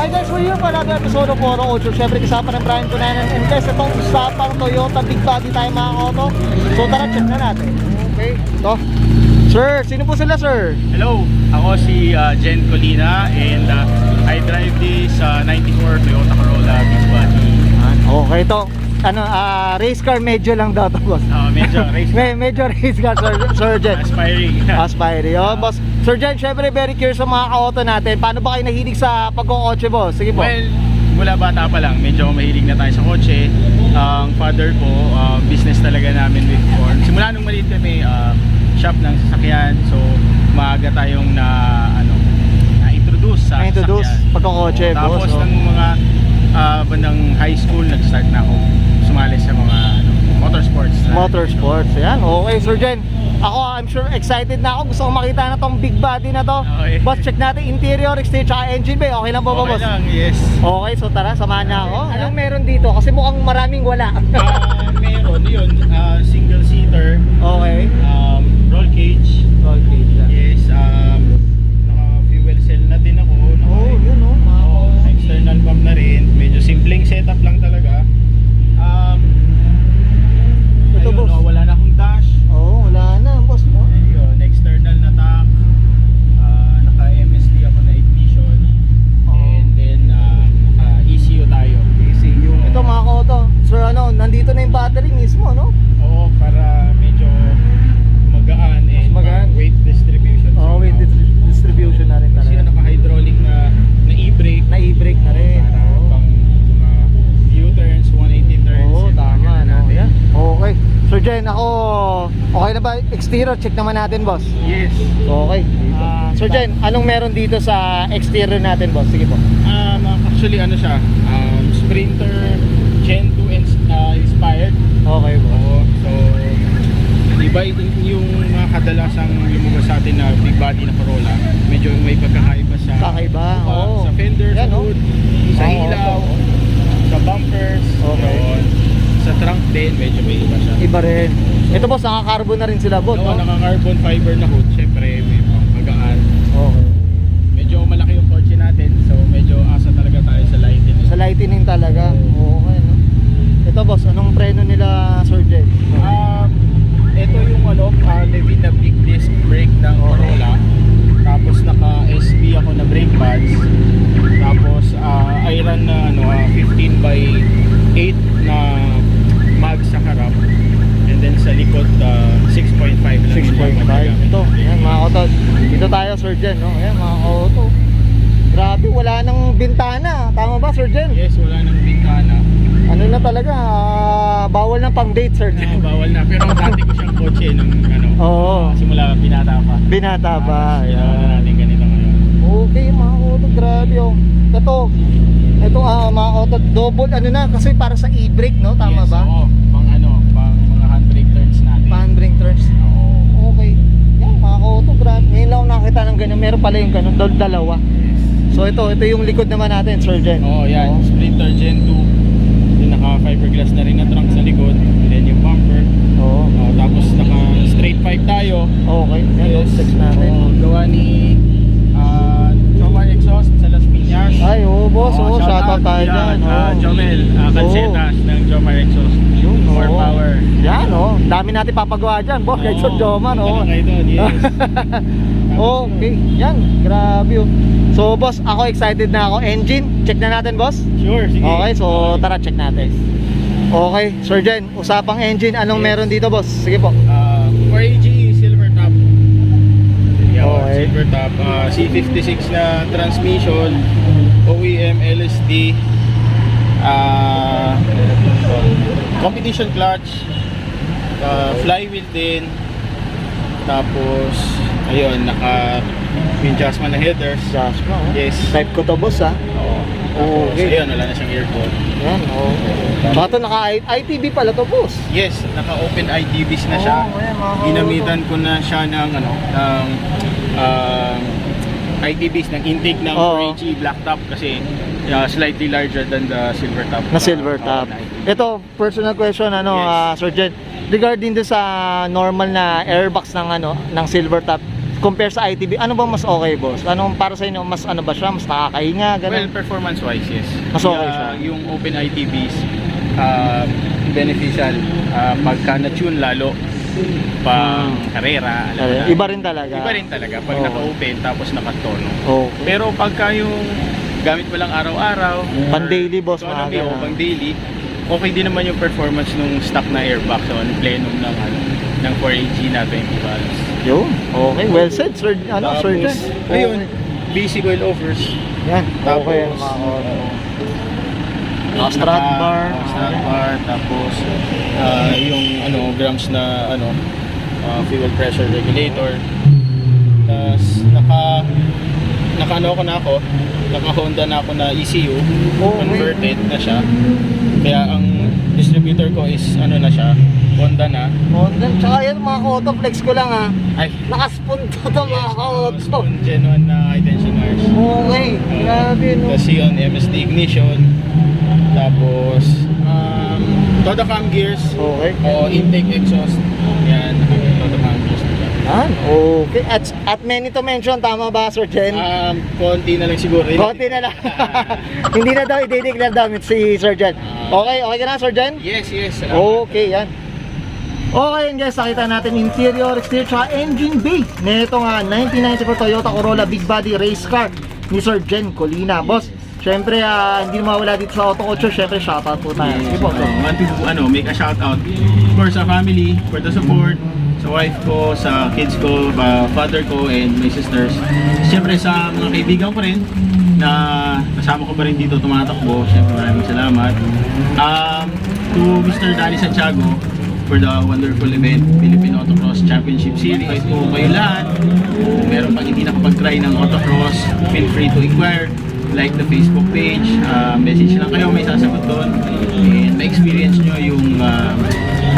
Hi guys, we're here for another episode of Oro Ocho. Siyempre kasama ng Brian Cunanan and guys, itong usapang Toyota Big Body tayo mga auto. So tara, check na natin. Okay, ito. Sir, sino po sila sir? Hello, ako si Jen Colina and I drive this 94 Toyota Corolla Big Body. Okay, ito. Race car medyo lang daw to boss. Medyo race car. Medyo race car Sir Jen. Aspiring. Aspiring. Boss. Sir Jen, syempre very curious sa mga ka-auto natin. Paano ba kayo nahilig sa pag-kotse boss? Sige po. Well, mula bata pa lang, medyo mahilig na tayo sa kotse. Ang father ko, business talaga namin before. Simula nung maliit kami, shop ng sasakyan. So, maaga tayong na-introduce sa sasakyan. Pagkakotse boss. Tapos ng mga bandang high school, nag-start na ako sumali sa mga motorsports. Motorsports, yan. Okay, Sir Jen. Ako, I'm sure excited na ako. Gusto kong makita na tong big body na to. Okay. Boss, check natin interior, exterior, tsaka engine bay. Okay lang po ba, boss? Okay lang, yes. Okay, so tara, samahan niya ako. Anong meron dito? Kasi mukhang maraming wala. Meron yun, single seater. Okay. Roll cage. Roll cage, yan. Yes, naka fuel cell na din ako. Oh, yun o. External pump na rin. Medyo simpleng setup lang talaga. Ito, boss. Wala na akong dash. Oo, wala na, boss. No? Ayun, external na tank. Naka MSD ako na ignition. And then naka ECU tayo. ECU. Ito mga ka-auto. Sir, nandito na yung battery mismo, no? Oo, para medyo magaan and magaan. Weight distribution. Oo, weight distribution na rin Kasi talaga. naka-hydraulic na e-brake. Na e-brake na rin. Para pang mga U-turns, 180 turns. Oo, and mga tama, ganun no? natin. Yeah. Okay. Sir Jen, ako, okay na ba? Exterior, check naman natin, boss. Yes. Okay. Sir Jen, anong meron dito sa exterior natin, boss? Sige po. Actually, siya? Sprinter Gen 2 inspired. Okay, boss. Oo. So, iba yung mga kadalasang lumabas sa atin na big body na Corolla. Medyo may pagkakaiba sa Kakaiba, oo. sa fender, Yan, sa oh. hood, sa Oo, ilaw, oo. sa bumpers. Okay. Yun. Sa trunk din, medyo may iba siya. Iba rin. Ito, boss, naka-carbon na rin sila, boss, Oo, no? naka-carbon fiber na hood. Siyempre, may pagkagaan. Okay. Medyo malaki yung kotse natin. So, medyo asa talaga tayo sa lightning. Sa lightning talaga. Okay, no? Ito, boss, anong preno nila, Sir Jen? Ito yung Levina big disc brake ng Corolla. Tapos naka-SB ako na brake pads. Tapos iron na 15 by 8 na mag sa harap. And then sa likod 6.5 lang. 6.5. Ito, yan mga auto. Dito tayo, Sir Jen, no? Ayan, mga auto. Grabe, wala nang bintana. Tama ba, Sir Jen? Yes, wala nang bintana. Ano na talaga, bawal na pang date, Sir Jen. Bawal na. Pero dati ko siyang kotse nung Oo. simula binata pa. Binata ba? Kaya Ayan. natin ganito ngayon. Okay, mga auto, grabe oh. Ito mga auto, double na kasi para sa e-brake, no? Tama Yes, ba? Oo, pang mga handbrake turns natin. Handbrake turns. Oo. Okay. Yan, mga auto, grabe. Ngayon lang ako nakita ng ganyan. Meron pala yung ganun, dalawa. So ito yung likod naman natin, Sir Jen. Oo, yan. Sprinter Gen 2. Yung naka fiberglass na rin na trunk sa likod. And then yung bumper. Oo. Tapos naka straight pipe tayo. Okay, yan Yes. sex natin. Oo, gawa ni Jomar Exhaust sa Las Piñas. Ay, boss, shoutout tayo dyan. Jomel Calcetas ng Jomar Exhaust. Yun, More oo. power. Yan, dami natin papagawa dyan, boss. Kahit sa Joman, Punta lang kayo doon, yes. Okay, yan, grabe oh. So, boss, ako excited na ako. Engine, check na natin, boss. Sure, sige. Okay, so tara, check natin. Okay, Sir Jen, usapang engine, anong Yes. meron dito, boss? Sige po. 4AG silver top. Yeah, Okay. silver top. C56 na transmission, OEM LSD, competition clutch, flywheel din. Tapos ayun, naka adjustment na headers. Jasma, oh. Yes. Type ko to, boss, ha? Tapos Okay. ayun, wala na siyang aircon. Yan, Baka to naka-ITB pala to, boss. Yes, naka-open IDBs na siya. Ayan, mga Ginamitan ko na siya ng IDBs ng intake ng Oo. 4AG black top kasi slightly larger than the silver top. Na silver top. na IDB. Ito, personal question, Yes. Sir Jen. Regarding do sa normal na airbox ng ng silver top, compare sa ITB, ano ba mas okay, boss? Anong para sa inyo, mas ano ba siya? Mas nakakahinga, Well, ganun? performance-wise, yes. Mas okay siya. Yung open ITBs, beneficial pagka na-tune lalo pang karera. alam mo na. Iba rin talaga. Iba rin talaga pag Oo. naka-open tapos naka-tono. Okay. Pero pagka yung gamit mo lang araw-araw, Pan-daily, boss, so, mga ganun. pang daily, okay din naman yung performance ng stock na airbox o plenum ng ng 4AG na 20 volts. Yun. Okay, well said, sir. Ano, sir Jen? Ayun, basic oil offers. Yan. Tapos, Okay, yan, mga auto. Strut bar. Strut bar, tapos yung grams na fuel pressure regulator. Tapos naka Honda na ako na ECU, Okay. converted na siya. Kaya ang distributor ko is na siya, Honda na. Honda. Tsaka yan, mga auto, flex ko lang ha. Ay, Nakaspun to mga auto. genuine na high tension wires. Okay, grabe no. Tapos yun, MSD ignition. Tapos, Toda cam gears. Okay. O intake exhaust. Yan, Toda cam gears na lang. Yan, okay. At many to mention, tama ba, Sir Jen? Konti na lang siguro. Konti na lang. Hindi na daw i-declare damit si Sir Jen. Okay, okay ka na, Sir Jen? Yes, yes. Salamat. Okay, yan. Okay yun guys, nakita natin interior, exterior, tsaka engine bay nito nga 1994 Toyota Corolla Big Body Race Car ni Sir Jen Colina. Boss, syempre hindi mawala dito sa Auto Culture, syempre shoutout po tayo. Sige po. Want to make a shout out for sa family, for the support, sa wife ko, sa kids ko, father ko, and my sisters. Siyempre sa mga kaibigan ko rin na kasama ko pa rin dito tumatakbo. Siyempre maraming salamat. To Mr. Danny Santiago for the wonderful event, Philippine Autocross Championship Series. Kung kayo lahat, kung meron pang hindi nakapag-try ng autocross, feel free to inquire, like the Facebook page, message lang kayo, may sasagot doon, and ma-experience nyo yung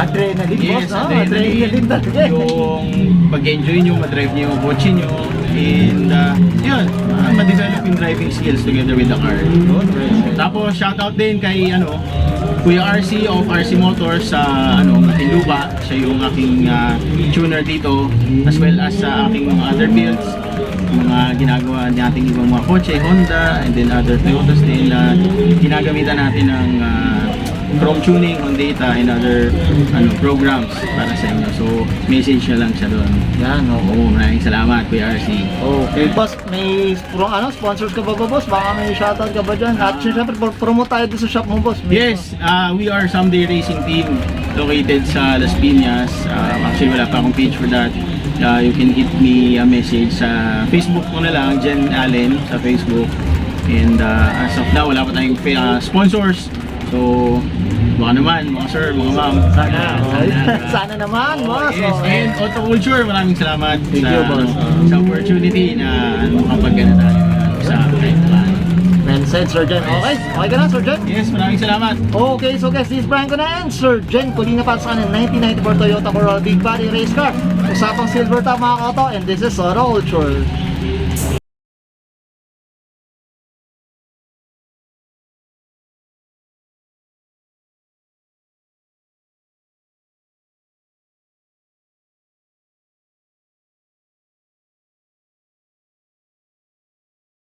Adrenaline, yes, boss. Adrenaline talaga. yung pag-enjoy nyo, ma-drive nyo yung kotse nyo, and yun, ma-develop yung driving skills together with the car. Tapos shoutout din kay Kuya RC of RC Motors sa Matinlupa. Siya yung aking tuner dito, as well as sa aking mga other builds, mga ginagawa nating ibang mga kotse, Honda, and then other Toyotas din na ginagamitan natin ng chrome tuning on data and other programs para sa inyo. So message na lang siya doon. Yan, okay. Oo, maraming salamat Kuya RC. Okay, boss, may sponsors ka ba, boss? Baka may shoutout ka ba dyan? At syempre, promote tayo doon sa shop mo, boss. Yes, we are Someday Racing Team located sa Las Piñas. Actually, wala pa akong page for that. You can hit me a message sa Facebook ko na lang, Jen Allen sa Facebook. And as of now, wala pa tayong sponsors. So, baka naman, mga sir, mga ma'am. Sana naman, boss. Yes, and Auto Culture, maraming salamat Thank you, boss. sa opportunity na makapag-gana tayo sa kahit naman. Well said, Sir Jen. Okay, okay ka na, Sir Jen? Yes, maraming salamat. Okay, so guys, this is Brian Conan, Sir Jen Colina para sa kanin 1994 Toyota Corolla Big Body Race Car. Usapang silver top mga auto, and this is Auto Culture.